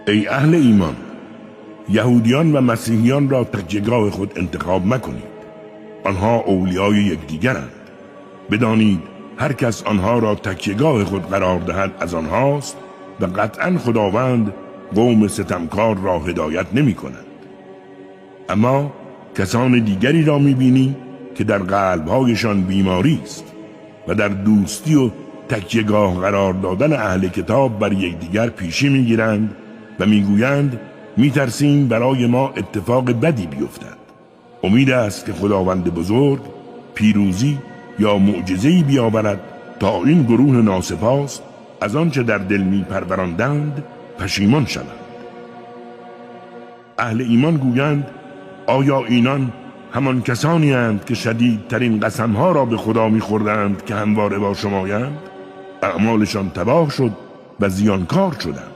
ای اهل ایمان، یهودیان و مسیحیان را تکیهگاه خود انتخاب مکنید. آنها اولیای یکدیگرند. بدانید هر کس آنها را تکیهگاه خود قرار دهد از آنهاست و قطعا خداوند قوم ستمکار را هدایت نمی کند. اما کسان دیگری را می بینی که در قلبهایشان بیماری است و در دوستی و تکیهگاه قرار دادن اهل کتاب بر یکدیگر پیشی می گیرند و می گویند می ترسیم برای ما اتفاق بدی بیفتد. امید است که خداوند بزرگ پیروزی یا معجزه‌ای بیاورد تا این گروه ناسپاس از آنچه در دل می پروراندند پشیمان شوند. اهل ایمان گویند آیا اینان همان کسانی اند که شدیدترین قسمها را به خدا می خوردند که همواره با شمایند؟ اعمالشان تباه شد و زیانکار شدند.